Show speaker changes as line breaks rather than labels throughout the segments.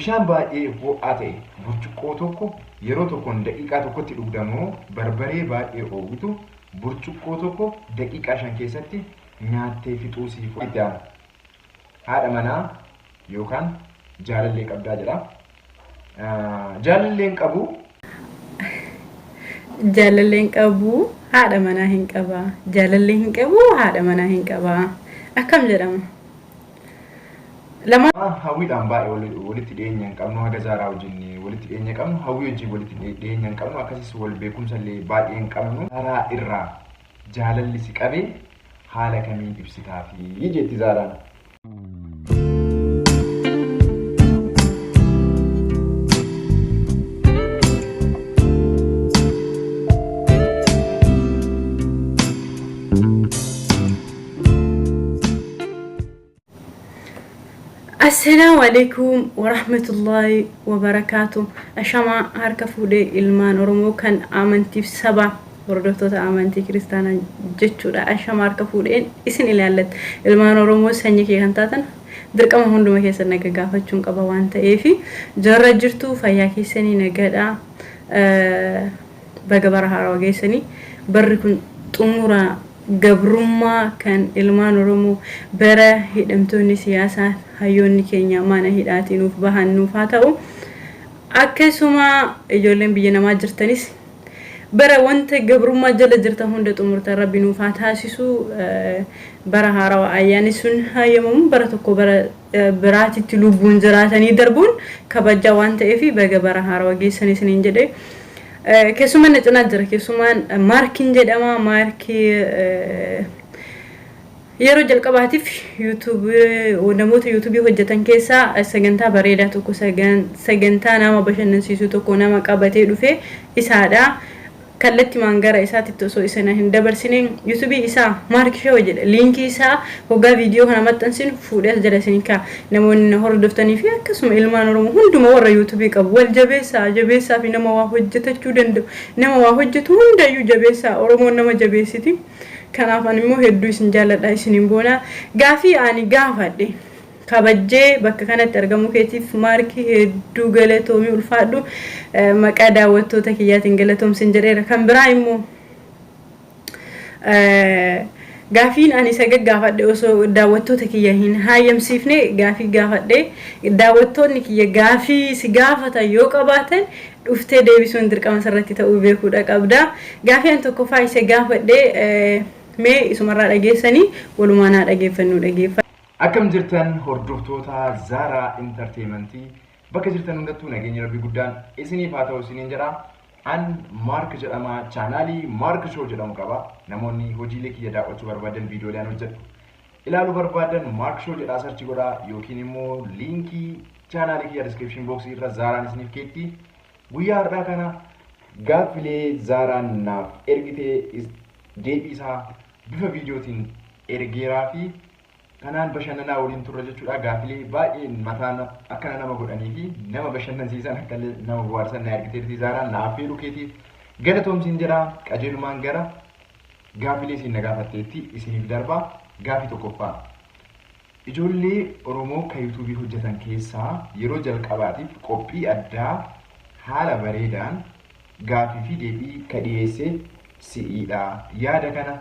bishaan baay'ee ho'aa ta'e burcuqqoo tokko yeroo tokkoon daqiiqaa tokkotti dhugdamoo barbaree baay'ee oowwitu burcuqqoo tokko daqiiqaa 5 keessatti nyaattee fixuu siif itti aana. Haadha manaa yookaan jaalallee qabdaa jedha. Jaalalleen qabu
jaalalleen qabu haadha manaa hin qabaa. Jaalallee hin qabu haadha manaa hin qabaa. Akkam jedhama? Lama
hawwiidhaan baay'ee walitti dhiyeenya hin qabnu haga Zaaraa wajjin walitti dhiyeenya qabnu hawwii wajjin walitti dhiyeenya hin qabnu akkasumas wal beekumsa illee baay'ee hin qabnu. Zaaraa irraa jaalalli si qabee haala kamiin ibsitaa fi jetti Zaaraan.
السلام عليكم ورحمة الله وبركاته. أشمع هركا فودي إلمان ورمو كان آمنتي في سبع وردوتو آمنتي كريستانا جتشو دا أشمع هركا فودي إسن إلالت إلمان ورمو سنجي كانتاتن درك أما هندو مكيسا نگا غافة چونك أبا وانتا إيفي جارة جرتو فياكي سني نگا بغا برها روغي سني بركن تنورا gabrummaa kan ilmaan oromoo bara hidhamtoonni siyaasaa hayyoonni keenya mana hidhaatiin nuuf bahan nuuf haa ta'u akkasuma ijoolleen biyya namaa jirtanis bara wanta gabrummaa jala jirtan hunda xumurta rabbi nuuf haa taasisu bara haarawaa ayyaani sun hayyamamu bara tokko bara biraatitti lubbuun jiraatanii darbuun kabajaa waan ta'eef baga bara haarawaa geessanii isiniin jedhee كسومان نتناجر كسومان ماركين جدما ماركي يرجع الكباتي في يوتيوب ونموت يوتيوب يوجدان كيسا سجنتا بريدة توكو سجنتا نام بشن نسيسو توكو نام كباتي دفع إسادا كلتي مانجرا إساتي توسو إسنا هندبر سنين يوتيوب إسا مارك شو وجد لينك إسا هوجا فيديو هنا متنسين فوديس جلسين كا نمون نهور دفتني فيها كسم إلمان روم هندو مورا يوتيوب كأول جبسا في نما واحد جتشودن نما واحد جتون دايو جبسا أرومون نما جبسيتي كان أفاني مو هدو سنجالة دايسين بونا غافي آني غافة kabajjee bakka kanatti argamu keetiif maarkii hedduu galatoomii ulfaadhu maqaa daawwattoota kiyyaatiin galatoomsin jedheera kan biraa immoo gaafiin ani isa gaggaafadhe osoo daawwattoota kiyya hin hayyamsiifne gaafii gaafadhe daawwattoonni kiyya gaafii si gaafatan yoo qabaatan dhuftee deebisuun dirqama sarratti ta'uu beekuudha qabda gaafiin tokkoffaa isa gaafadhe mee isumarraa dhageessanii walumaan haa dhageeffannu dhageeffa
Akkam jirtan hordoftoota Zaaraa Entertainmentii bakka jirtan hundattuu nageenya rabbii guddaan isiniif haa ta'u isiniin jedha. An Mark jedhama chaanaalii Mark Show jedhamu qaba. Namoonni hojiilee kiyya daawwachuu barbaadan viidiyooleen hojjedhu. Ilaaluu barbaadan Mark Show jedhaa sarchi godhaa yookiin immoo liinkii chaanaalii kiyya description box irra Zaaraan isiniif keetti. Guyyaa har'aa kana gaaffilee Zaaraan naaf ergitee deebii isaa bifa viidiyootiin ergeeraa fi kanaan bashannanaa waliin turre jechuudha gaafilee baay'ee mataan akkana nama godhanii fi nama bashannansiisan akka nama bohaarsan na ergiteerti Zaaraan naaf feeru keetiif galatoomsiin jedha qajeelumaan gara gaafilee isin na gaafatteetti isiniif darbaa gaafii tokkoffaa ijoollee Oromoo kan yuutuubii hojjetan keessaa yeroo jalqabaatiif qophii addaa haala bareedaan gaafii fi deebii ka dhiyeesse si'iidha yaada kana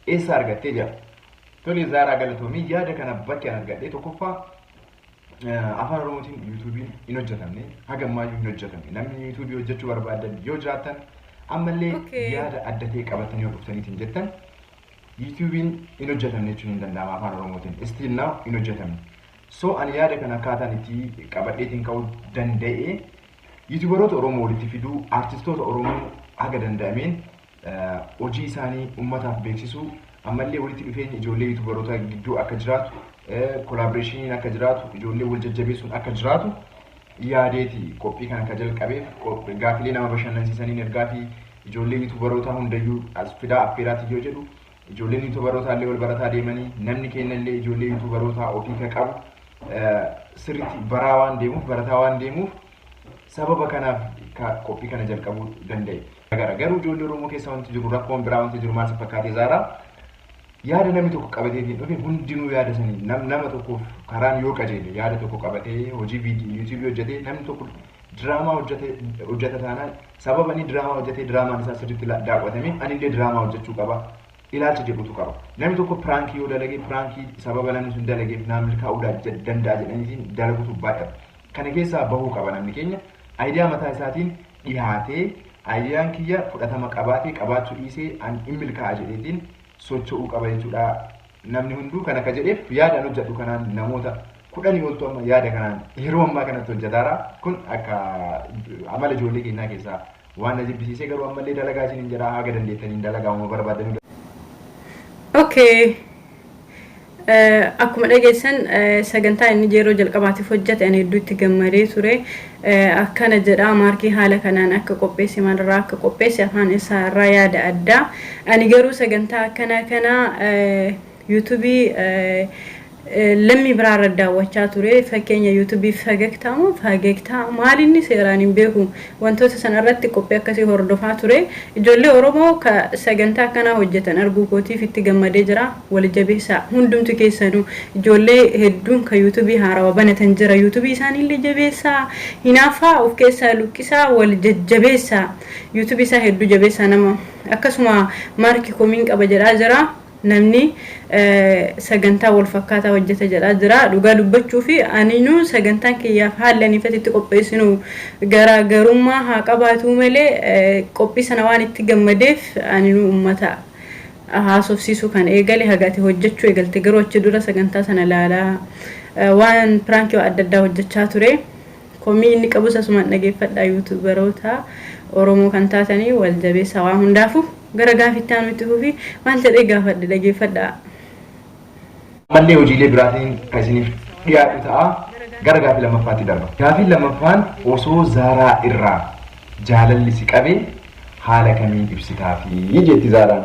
eessa argattee jira Tole Zaaraa galatoomii yaada kana bakka argadhee tokkoffaa afaan Oromootiin yuutuubiin hin hojjetamne hagammayyuu hin hojjetamne namni yuutuubii hojjechuu barbaadan yoo jiraatan ammallee yaada adda ta'e qabatanii yoo dhuftaniitiin jettan yuutuubiin hin hojjetamne jechuun hin danda'ama afaan Oromootiin still now hin hojjetamne so ani yaada kana akkaataan itti qabadheetiin ka'uu danda'e yuutuubaroota Oromoo walitti fiduu artistoota Oromoo haga danda'ameen hojii isaanii uummataaf beeksisuu ammallee walitti dhufeenya ijoollee yuutuubaroota gidduu akka jiraatu collaboration akka jiraatu ijoollee wal jajjabeessuun akka jiraatu yaadeeti qophii kana akka jalqabeef gaafilee nama bashannansiisaniin ergaa fi ijoollee yuutuubaroota hundayyuu as fidaa affeeraati yoo jedhu ijoolleen yuutuubaroota illee wal barataa deemanii namni keenya illee ijoollee yuutuubaroota ofii ka qabu sirriitti baraa waan deemuuf barataa waan deemuuf sababa kanaaf qophii kana jalqabuu danda'e. Garuu ijoollee Oromoo keessa wanti jiru rakkoon biraa wanti jiru maal fakkaate Zaaraa yaada namni tokko qabateetiin dhufe hundinuu yaada sanii nama tokkoof karaan yoo qajeele yaada tokko qabatee hojii viidiyoo yuutuubii hojjetee namni tokko diraamaa hojjeta taanaan sababa inni diraamaa hojjetee diraamaan isaa sirriitti daawwatame anillee diraamaa hojjechuu qaba ilaalcha jedhutu qaba. Namni tokko piraankii yoo dalage piraankii sababa namni sun dalageef namni kaa'uudhaan danda'a jedhaniitiin dalagutu baay'ata. Kana keessaa bahuu qaba namni keenya aayidiyaa mataa isaatiin dhiyaatee aayidiyaan kiyya fudhatama qabaatee qabaachuu dhiisee an hin milkaa'a jedheetiin socho'uu qaba jechuudha. Namni hunduu kan akka jedheef yaadaan hojjedhu kanaan namoota 10 oltu amma yaada kanaan yeroo ammaa kanatti hojjetaara. Kun akka amala ijoollee keenyaa keessaa waan na jibbisiisee garuu ammallee dalagaa isiniin jedhaa haga dandeettaniin dalagaa uuma barbaadan.
Okay. Akkuma dhageessan sagantaa inni yeroo jalqabaatiif hojjete ani hedduutti gammadee ture. Akkana jedha Maarkii haala kanaan akka qopheesse maalirraa akka qopheesse afaan isaa irraa yaada addaa. Ani garuu sagantaa akkana kana yuutuubii lammii biraarra daawwachaa ture. Fakkeenya yuutuubii fageektaa maalinni seeraan hin beeku wantoota sanarratti qophii akkasii hordofaa ture. Ijoollee Oromoo ka sagantaa akkanaa hojjetan arguu kootiif itti gammadee jira. Wal jabeessaa hundumtu keessanuu ijoollee hedduun ka yuutuubii haarawaa banatan jira. Yuutuubii isaaniillee jabeessaa hinaaffaa of keessaa lukkisaa wal jajjabeessaa. Yuutuubii isaa hedduu jabeessaa nama akkasuma Maarkii komiin qaba jedhaa jira. Namni sagantaa wal fakkaataa hojjeta jedhaa jira. Dhugaa dubbachuu fi aninuu sagantaan kiyyaaf haala itti qopheessinu garaagarummaa haa qabaatu malee qophii sana waan itti gammadeef aninuu uummata haasofsiisuu kan eegale hagaati hojjechuu eegalte garuu achi dura sagantaa sana ilaalaa waan piraankii adda addaa hojjechaa ture. Komii inni qabus asumaan dhageeffadhaa yuutuubaroota Oromoo kan taatanii wal jabeessaa waan hundaafuu gara gaafitti aanutti fufi maal jedhee gaafadhe dhageeffadhaa.
Mallee hojiilee biraatiin kan isiniif dhiyaatu ta'a. Gara gaafii lammaffaatti darba. Gaafii lammaffaan osoo Zaaraa irraa jaalalli si qabee haala kamiin ibsitaafi jetti Zaaraan.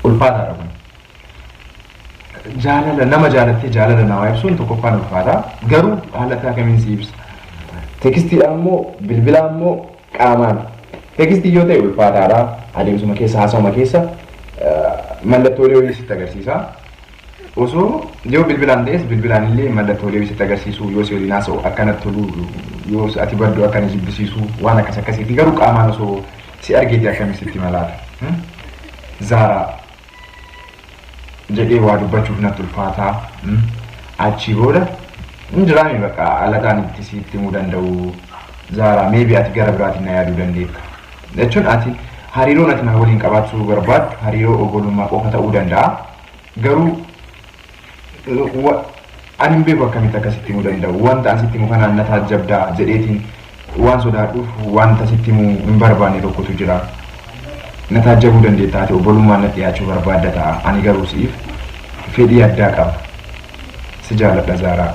Ulfaataadha kun. Jaalala nama jaalattee jaalala namaa ibsuun tokkoffaan ulfaata. Garuu haala kamiin si ibsa. Tekstiidhaan immoo bilbilaan immoo qaamaan. Tekstii yoo ta'e ulfaataadha. Adeemsuma keessa haasawuma keessa mallattoolee wayii sitti agarsiisa. Osoo yoo bilbilaan ta'es bilbilaan illee mallattoolee wayii sitti agarsiisu yoo si waliin haasa'u akkanatti tolu yoo ati baddu akkana jibbisiisu waan akkas akkasiiti. Garuu qaamaan osoo si argeeti akkamitti malaata. Zaaraa jedhee waa dubbachuuf natti ulfaataa. Achii booda Injiraami bakka alataan itti sitti himuu danda'u. Zaaraa maybe ati gara biraatiin na yaaduu dandeetta. Jechuun ati hariiroon ati na waliin qabaachuu barbaaddu hariiroo obbolummaa qofa ta'uu danda'a. Garuu ani hin beeku akkamitti akkasitti himuu danda'u. Wanta ani sitti himu kanaan na taajjabdaa jedheetiin waan sodaadhuuf wanta sitti himuu hin barbaanne tokkotu jira. Na taajjabuu dandeetta ati obbolummaan na dhiyaachuu barbaadda ta'a. Ani garuu siif fedhii addaa qaba. Si jaaladha Zaaraa.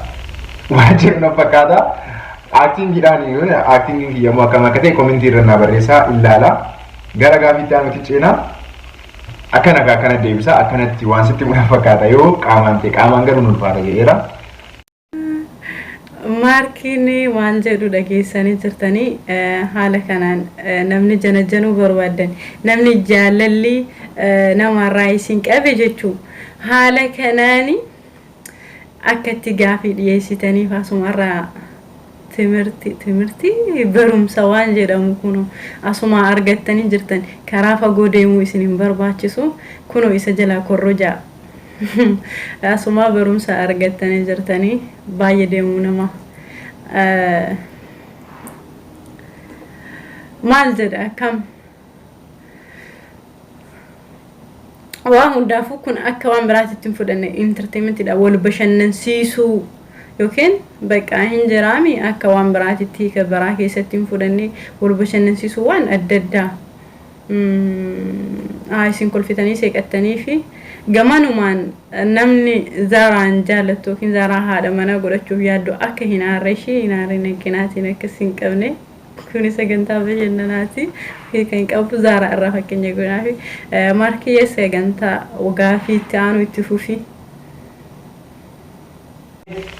Waan jedhu na fakkaata. Aktiingiidhaan aktiingiin kiyyamoo akkam akka ta'e komintii irra na barreessaa ilaala. Gara gaafiitti aanuti ceenaa akkana deebisaa akkanatti waan sitti muna fakkaata yoo qaamaan ta'e qaamaan garuu ulfaata jedheera.
Maarkiin waan jedhu dhageessanii jirtanii haala kanaan namni janajjanuu barbaadan namni jaalalli namarraa isin qabe jechuu haala kanaani akkatti gaafii dhiyeessitaniif asumarraa timirti barumsa waan jedhamu kuno asuma argattanii jirtan karaa fagoo deemuu isin hin barbaachisu kuno isa jala korrojaa asuma barumsa argattanii jirtanii baay'ee deemuu nama maal jedha kam waan hundaafuu kun akka waan biraatitti hin fudhanne entertainmentidha wal bashannansiisuu yookiin bakka hin jiraami akka waan biraatitti ka biraa keessatti hin fudhanne wal bashannansiisuu waan adda addaa isin kolfitanii seeqattanii fi gamanumaan namni Zaaraan jaallattu yookiin Zaaraa haadha mana godhachuuf yaaddu akka hin aarre ishee hin aarre naqinaatiin akkas hin qabne kuni sagantaa bashannanaati kan qabu Zaaraa irraa fakkeenya godhaa fi Maarkii sagantaa gaafiitti aanu itti fufi.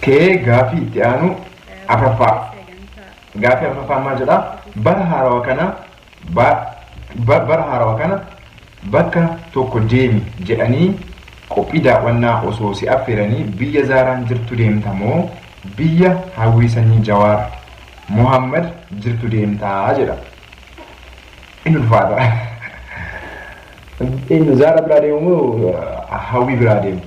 Kee gaafii itti aanu afraffaa. Gaafii afraffaa maal jedhaa? Bara haarawaa kana bakka tokko deemi jedhanii qophii daawwannaa osoo si affeeranii biyya Zaaraan jirtu deemtamoo biyya hawwii sanyii Jawaar Muhammad jirtu deemtaa jedha. Inni ulfaata. Inni Zaara biraa deemu hawwii biraa deemu.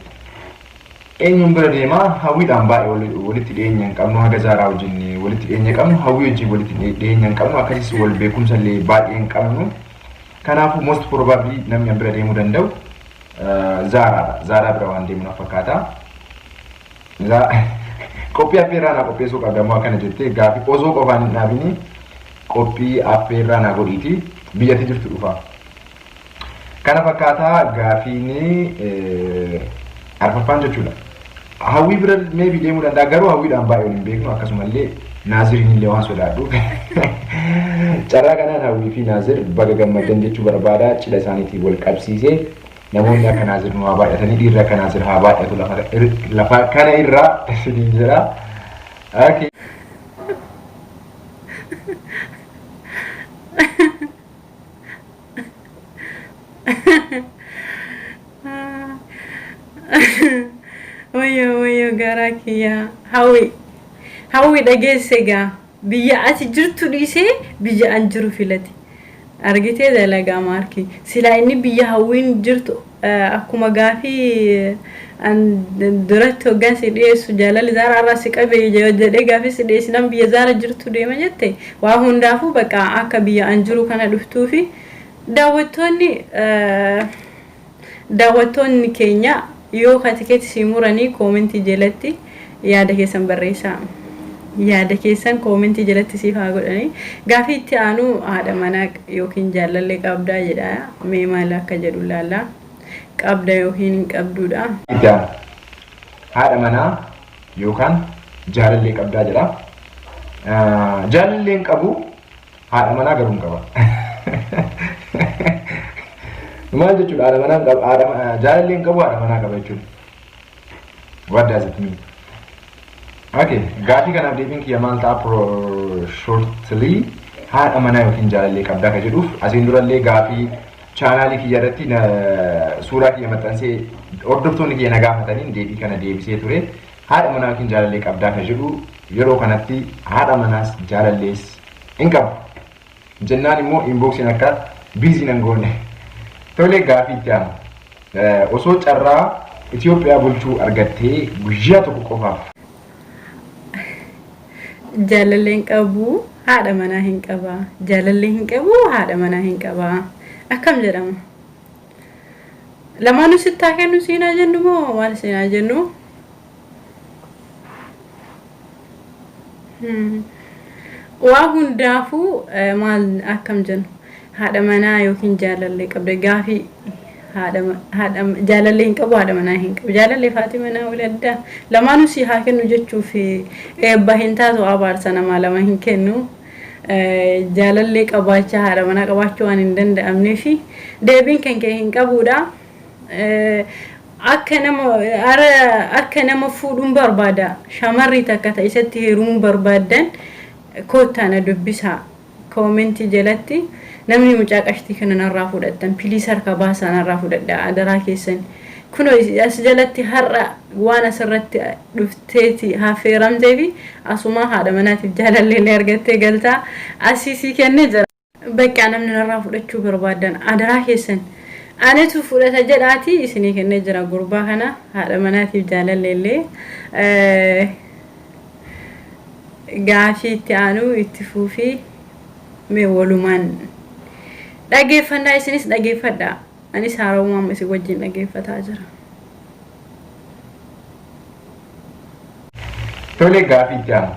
Eenyuun bira deemaa hawwiidhaan baay'ee walitti dhiyeenya hin qabnu haga Zaaraa wajjin walitti dhiyeenya qabnu hawwii wajjin walitti dhiyeenya hin qabnu akkasumas wal beekumsa illee baay'ee hin qabnu. Kanaafuu most probably namni bira deemuu danda'u Zaaraadha. Zaaraa bira waan deemu na fakkaata. Qophii affeerraa na qopheessuu qabdamoo akkana jettee gaaffii osoo qofaan hin dhaabini qophii affeerraa na godhiiti biyyatti jirtu dhufa. Kana fakkaataa gaaffiin arfaffaan jechuudha. Hawwii bira maybe deemuu danda'a garuu hawwiidhaan baay'ee hin beeknu akkasumallee Naaziriin illee waan sodaadhu. Carraa kanaan hawwii fi Naazir baga gammadan jechuu barbaada cidha isaaniitiin wal qabsiisee namoonni akka Naazir nu haa baay'atanii dhiirri akka Naazir haa baay'atu lafa kana irraa isiniin jira. Okay.
Wayo garaa kiyyaa hawwi dhageesse gaa biyya ati jirtu dhiisee biyya an jiru filate argitee dalagaa maarkii silaa inni biyya hawwiin jirtu akkuma gaafii an duratti hoggaan si dhiyeessu jaalali Zaaraa irraa si qabee jedhee gaafii si dhiyeessinaan biyya Zaara jirtu deema jette waa hundaafuu baqa akka biyya an jiru kana dhuftuu fi daawwattoonni keenya yoo tikeetii si muranii koomentii jalatti yaada keessan barreessaa. Yaada keessan koomentii jalatti siif haa godhanii gaafii itti aanu haadha manaa yookiin jaalallee qabdaa jedha mee maal akka jedhu laalla qabda yookiin hin qabduudha.
Haadha manaa yookaan jaalallee qabdaa jedha. Jaalallee hin qabu haadha manaa garuu hin qaba. Maal jechuudha haadha manaa qaba jaalallee hin qabu haadha manaa qaba jechuudha. What does it mean? Okay, gaafii kanaaf deebiin kiyya maal ta'a shortly haadha manaa yookiin jaalallee qabdaa ka jedhuuf asiin durallee gaafii chaanaalii kiyya irratti suuraa kiyya maxxansee hordoftoonni kiyya na gaafataniin deebii kana deebisee ture. Haadha manaa yookiin jaalallee qabdaa ka jedhu yeroo kanatti haadha manaas jaalallees hin qabu. Jennaan immoo inboxiin akka biizii nan goone. Tolee gaafii itti aanu. Osoo carraa Itoophiyaa bulchuu argattee guyyaa tokko qofaaf
jaalallee hin qabu haadha manaa hin qaba jaalallee hin qabu haadha manaa hin qaba akkam jedhama lamaanuu sittaa kennu siinaa jennu moo maal siinaa jennu waa hundaafuu maal akkam jennu haadha manaa yookiin jaalallee qabda gaafii haadha jaalallee hin qabu haadha manaa hin qabu jaalallee Faatii manaa waladda lamaanuu si haa kennu jechuuf eebba hin taatu abaarsa namaa lama hin kennu jaalallee qabaachaa haadha manaa qabaachuu waan hin danda'amnee fi deebiin kan kee hin qabuudha akka nama fuudhuun barbaada shamarrii takka ta'e isatti heerumuun barbaadan koottaana dubbisaa koomentii jalatti namni mucaa qashtii kana narraa fudhattan piliis harka baasaa narraa fudhadhaa adaraa keessan kun as jalatti har'a waan asirratti dhufteeti hafeeramtee fi asuma haadha manaatiif jaalallee argattee galtaa asii kennee jira bakka namni narraa fudhachuu barbaadan adaraa keessan anetu fudhata jedhaati isinii kennee jira gurbaa kana haadha manaatiif jaalallee gaafii itti aanu itti fuufii mee walumaan dhageeffannaa isinis dhageeffadha anis haarommaa isin wajjin dhageeffataa jira.
Tolee gaafii itti aanu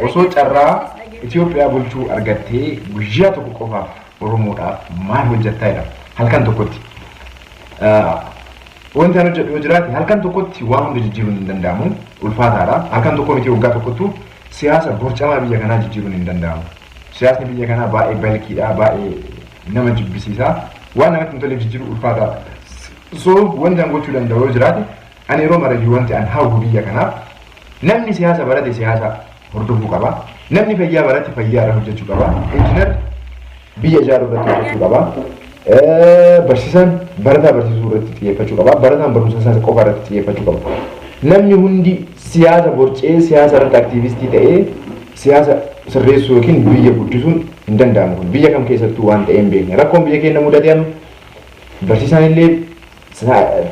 osoo carraa Itoophiyaa bulchuu argattee guyyaa tokko qofaaf Oromoodhaaf maal hojjettaa jedha halkan tokkotti wanti ani hojjedhu yoo jiraate halkan tokkotti waan hunda jijjiiruun hin danda'amu ulfaataadha halkan tokko miti waggaa tokkottu siyaasa borcamaa biyya kanaa jijjiiruun hin danda'amu siyaasni biyya kanaa baay'ee balkiidha baay'ee nama jibbisiisa waan namatti hin tolle jijjiiruu ulfaataadha so wanti an gochuu danda'u yoo jiraate ani yeroo marayyuu wanti an hawwu biyya kanaaf namni siyaasa barate siyaasa hordofuu qaba namni fayyaa barate fayyaa irra hojjechuu qaba injinar biyya ijaaruu irratti hojjechuu qaba Barsiisaan barataa barsiisuu irratti xiyyeeffachuu qaba. Barataan barumsa isaa qofa irratti xiyyeeffachuu qaba. Namni hundi siyaasa borcee siyaasa irratti aktiivistii ta'ee siyaasa sirreessuu yookiin biyya guddisuun hin danda'amu. Kun biyya kam keessattuu waan ta'ee hin beekne. Rakkoon biyya keenya mudatee barsiisaan illee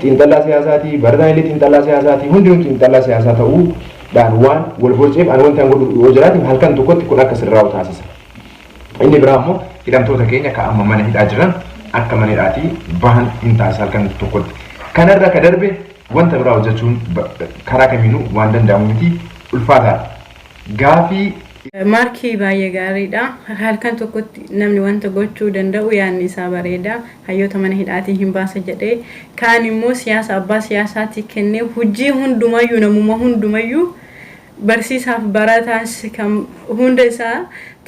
xiinxallaa siyaasaati, barataan illee xiinxallaa siyaasaati, hundinuu xiinxallaa siyaasaa ta'uudhaan waan wal borceef ani wanti an godhu yoo jiraate halkan tokkotti kun akka sirraa'u taasisa. Inni biraa immoo hidhamtoota keenya ka amma mana hidhaa jiran akka mana hidhaatii bahan hin taasisa halkan tokkotti. Kanarra ka darbe wanta biraa hojjechuun karaa kamiinuu waan danda'amu miti ulfaataadha. Gaafii
Maarkii baay'ee gaariidha. Halkan tokkotti namni wanta gochuu danda'u yaadni isaa bareeda. Hayyoota mana hidhaatii hin baasa jedhee kaan immoo siyaasa abbaa siyaasaatti kennee hojii hundumayyuu namuma hundumayyuu barsiisaaf barataas kan hunda isaa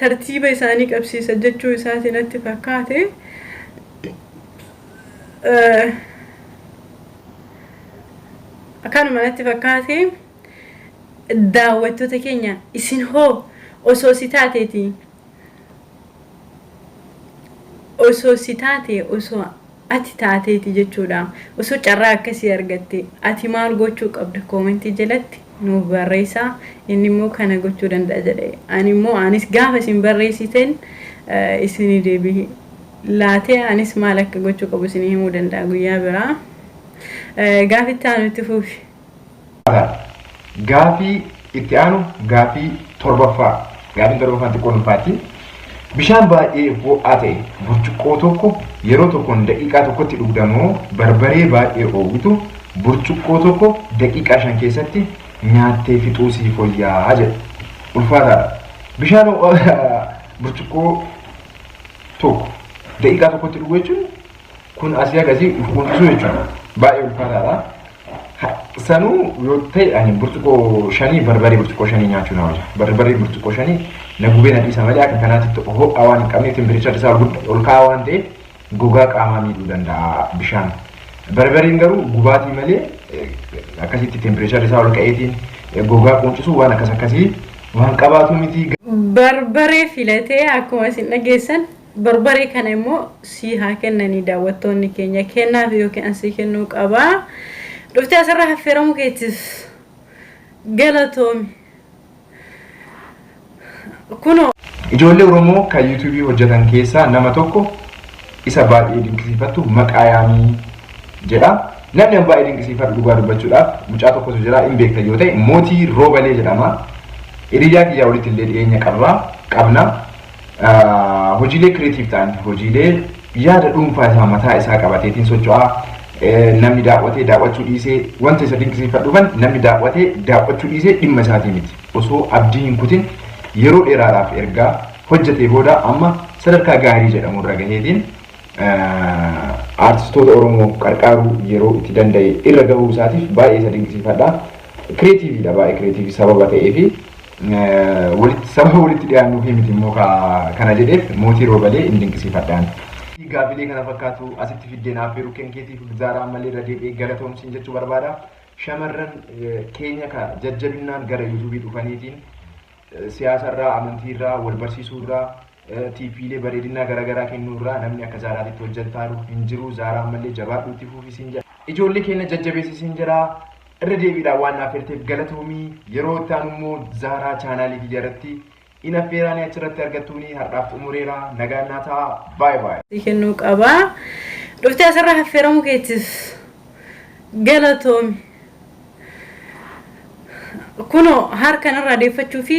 tartiiba isaanii qabsiisa jechuu isaati natti fakkaate. Akkanuma natti fakkaate daawwattoota keenya isin hoo osoo si taate osoo ati taateeti jechuudha. Osoo carraa akkasii argatte ati maal gochuu qabda koomentii jalatti nuuf barreessaa. Inni immoo kana gochuu danda'a jedhe. Ani immoo anis gaafa isin barreessiten isinii deebii laatee anis maal akka gochuu qabu isinii himuu danda'a guyyaa biraa. Gaafii itti aanu itti fufi.
Gaafii itti aanu gaafii torbaffaa. Gaafiin torbaffaan xiqqoo ulfaatti. Bishaan baay'ee ho'aa ta'e burcuqqoo tokko yeroo tokkoon daqiiqaa tokkotti dhugdamoo barbaree baay'ee oowwitu burcuqqoo tokko daqiiqaa 5 keessatti nyaattee fixuu siif wayyaa jedha. Ulfaataadha. Bishaan burcuqqoo tokko daqiiqaa tokkotti dhuguu jechuun kun asii agasii kunuunsuu jechuudha. Baay'ee ulfaataadha. Sanuu yoo ta'e ani burcuqqoo 5 barbaree burcuqqoo 5 nyaachuu na wajja. Barbaree burcuqqoo 5 na gubee na dhiisa malee akka kanaatti ho'aa waan hin qabne tempereechar isaa ol ka'aa waan ta'eef gogaa qaamaa miidhuu danda'a bishaan. Barbareen garuu gubaatii malee akkasitti tempereechar isaa ol ka'eetiin gogaa quncisuun waan akkasii waan qabaatu miti.
Barbaree filatee akkuma isin dhageessan barbaree kana immoo si haa kennanii daawwattoonni keenya kennaaf yookiin ansii kennuu qabaa. Dhuftee asirraa affeeramuu keetiif galatoomi. Kunoo
ijoollee Oromoo kan yuutuubii hojjetan keessaa nama tokko isa baay'ee dinqisiifatu maqaa yaamii jedha. Namni an baay'ee dinqisiifatu dhugaa dubbachuudhaaf mucaa tokkotu jira hin beekta yoo ta'e Mootii Roobalee jedhama. Hiriyaa kiyyaa walitti illee dhiyeenya qabna. Hojiilee kireetiif ta'an hojiilee yaada dhuunfaa isaa mataa isaa qabateetiin socho'aa. Namni daawwachuu dhiisee wanta isa dinqisiifadhuufan namni daawwachuu dhiisee dhimma isaatii miti. Osoo abdii hin kutin yeroo dheeraadhaaf ergaa hojjetee booda amma sadarkaa gaarii jedhamu irra gaheetiin aartistoota Oromoo qarqaaruu yeroo itti danda'e irra gahuu isaatiif baay'ee isa dinqisiifadha. Kireetiiviidha baay'ee kireetiivii sababa ta'ee fi sababa walitti dhiyaannuuf miti immoo kana jedheef Mootii Roobalee hin dinqisiifadhaan. Gaafilee kana fakkaatu asitti fiddeen affeeruu kenkeetiif Zaaraa ammallee irra deebi'ee galatoomsiin jechuu barbaada. Shamarran keenya ka jajjabinaan gara yuutuubii dhufaniitiin siyaasarraa, amantiirraa, wal barsiisuurraa, tiipiilee bareedinaa garaagaraa kennuurraa namni akka Zaaraatitti hojjetaa hin jiru. Zaaraa ammallee jabaadhuutti fuufisiin jira. Ijoollee keenya jajjabeessisiin jira. Irra deebiidhaan waan affeerteef galatoomii. Yeroo itti aanu immoo Zaaraa chaanaalii ijaaratti in affeeraanii achirratti argattuuni har'aaf xumureera. Nagaan naa ta'a. Baay baay.
Kennuu qabaa. Dhuftee asirraa affeeramuu keetiif galatoomi. Kunoo harkanarraa deeffachuu fi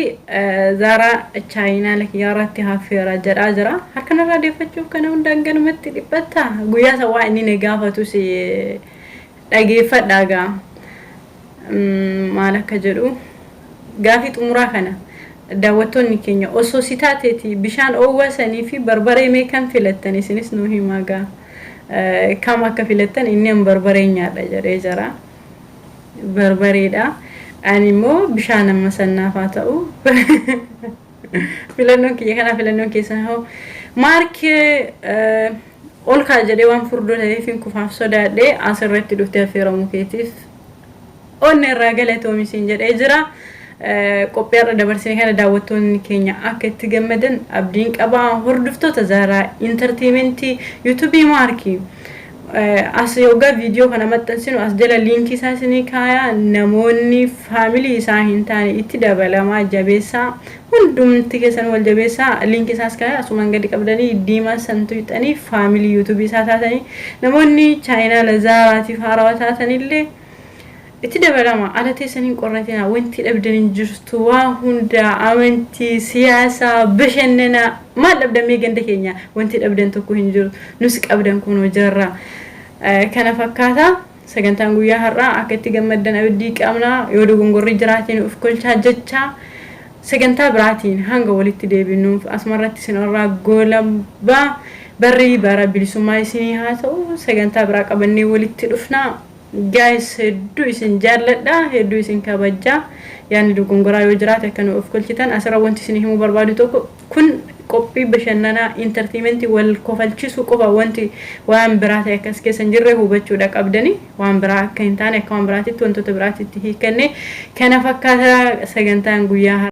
Zaaraa chaayinaala kiyyaarratti affeeraa jedhaa jira. Harkanarraa deeffachuuf kana hundaan ganumatti dhiphatta. Guyyaa isaa waa inni na gaafatus dhageeffadhaa gaa. Maal akka jedhu gaafii xumuraa kana. Daawwattoonni keenya osoo si taateeti bishaan oowwasanii fi barbaree meeqan filattan isinis nuu himaa gaa. Kam akka filattan inni an barbaree nyaadha jedhee jira. Barbareedha. Ani immoo bishaan amma sannaaf haa ta'u. Filannoon kiyya kana filannoon keessan hoo maarkii ol kaa jedhee waan furdoo ta'eef hin kufaaf sodaadhee asirratti dhuftee affeeramuu keetiif onni irraa galatoomisiin jedhee jira. qophiirra dabarsine kana daawwattoonni keenya akka itti gammadan abdiin qabaa. Hordoftoota Zaaraa Entertainmentii YouTube maarkii as yoga viidiyoo kana maxxansinu as jala liinkii isaa isinii kaayaa. Namoonni faamilii isaa hin taane itti dabalamaa jabeessaa. Hundumti keessan wal jabeessaa. Liinkii isaas kaayaa asumaan gadi qabdanii diimaa santu hixanii faamilii YouTube isaa taatanii namoonni chaayinaala Zaaraatiif haarawaa taatanillee itti dabalama. Ala teessaniin qorratina wanti dhabdan hin jirtu. Waa hunda amantii siyaasaa bashannana maal dhabdamee ganda keenya wanti dhabdan tokko hin jiru. Nus qabdan kunoo jirra. Kana fakkaata sagantaan guyyaa har'aa akka itti gammaddan abdii qabna. Yoo dogongorri jiraatiin of kolchaa jecha sagantaa biraatiin hanga walitti deebinuuf asumarratti isinirraa goolabba. Barri bara bilisummaa isinii haa ta'u. Sagantaa biraa qabannee walitti dhufna. Guys, hedduu isin jaalladha, hedduu isin kabajja. Yaani dogongoraa yoo jiraate akka nu of kolchitan asirra wanti isin himuu barbaadu tokko kun qophii bashannanaa entertainmentii wal kofalchiisuu qofa wanti waan biraa ta'e akkas keessa hin jirre hubachuudha qabdanii waan biraa akka hin taane akka waan biraatitti wantoota biraatitti hiikanne kana fakkaata sagantaan guyyaa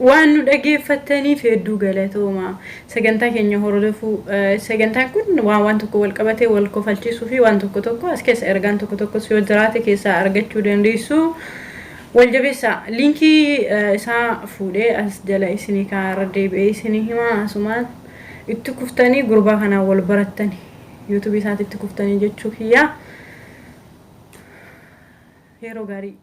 waan nu dhageeffataniif hedduu galatooma. Sagantaa keenya hordofuu sagantaan kun waan tokko wal qabatee wal kofalchiisuu fi waan tokko as keessa ergaan tokko yoo jiraate keessaa argachuu dandeessu. Wal jabeessa liinkii isaa fuudhee as jala isinii kaarra deebi'ee isinii hima asumaan itti kuftanii gurbaa kanaan wal barattanii YouTube isaatti itti kuftanii jechuu kiyya. Yeroo gaarii